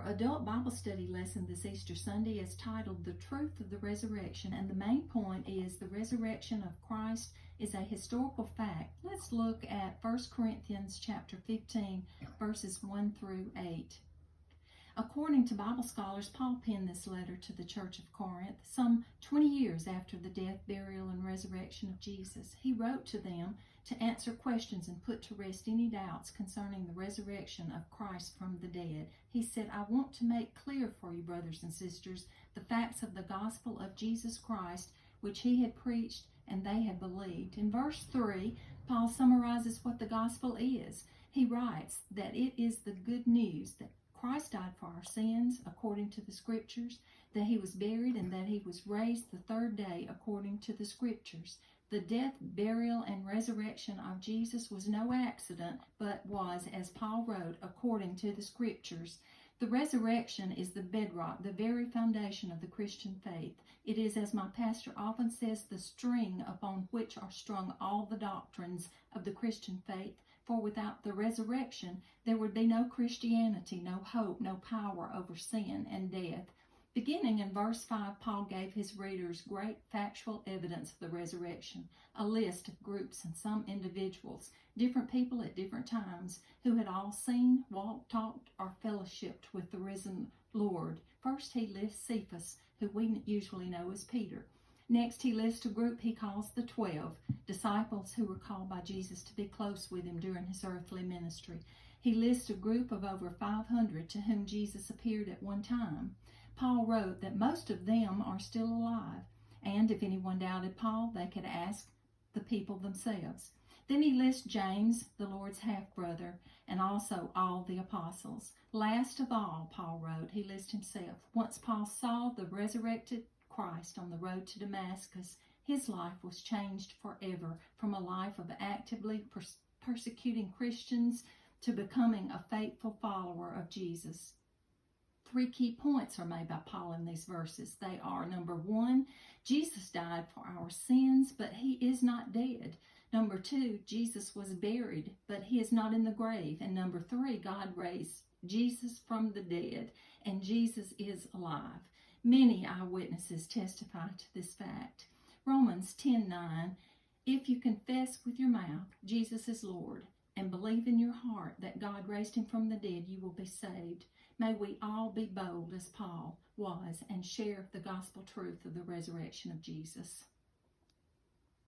adult Bible study lesson this Easter Sunday is titled The Truth of the Resurrection, and the main point is the resurrection of Christ is a historical fact. Let's look at 1 Corinthians chapter 15, verses 1 through 8. According to Bible scholars, Paul penned this letter to the church of Corinth some 20 years after the death, burial, and resurrection of Jesus. He wrote to them to answer questions and put to rest any doubts concerning the resurrection of Christ from the dead. He said, I want to make clear for you, brothers and sisters, the facts of the gospel of Jesus Christ, which he had preached and they had believed. In verse 3, Paul summarizes what the gospel is. He writes that it is the good news that Christ died for our sins according to the Scriptures, that he was buried, and that he was raised the third day according to the Scriptures. The death, burial, and resurrection of Jesus was no accident, but was, as Paul wrote, according to the Scriptures. The resurrection is the bedrock, the very foundation of the Christian faith. It is, as my pastor often says, the string upon which are strung all the doctrines of the Christian faith. For without the resurrection, there would be no Christianity, no hope, no power over sin and death. Beginning in verse 5, Paul gave his readers great factual evidence of the resurrection, a list of groups and some individuals, different people at different times, who had all seen, walked, talked, or fellowshipped with the risen Lord. First, he lists Cephas, who we usually know as Peter. Next, he lists a group he calls the 12, disciples who were called by Jesus to be close with him during his earthly ministry. He lists a group of over 500 to whom Jesus appeared at one time. Paul wrote that most of them are still alive, and if anyone doubted Paul, they could ask the people themselves. Then he lists James, the Lord's half-brother, and also all the apostles. Last of all, Paul wrote, he lists himself. Once Paul saw the resurrected Christ on the road to Damascus, his life was changed forever from a life of actively persecuting Christians to becoming a faithful follower of Jesus. 3 key points are made by Paul in these verses. They are, number 1, Jesus died for our sins, but he is not dead. Number 2, Jesus was buried, but he is not in the grave. And number 3, God raised Jesus from the dead, and Jesus is alive. Many eyewitnesses testify to this fact. Romans 10:9, if you confess with your mouth Jesus is Lord and believe in your heart that God raised him from the dead, you will be saved. May we all be bold as Paul was and share the gospel truth of the resurrection of Jesus.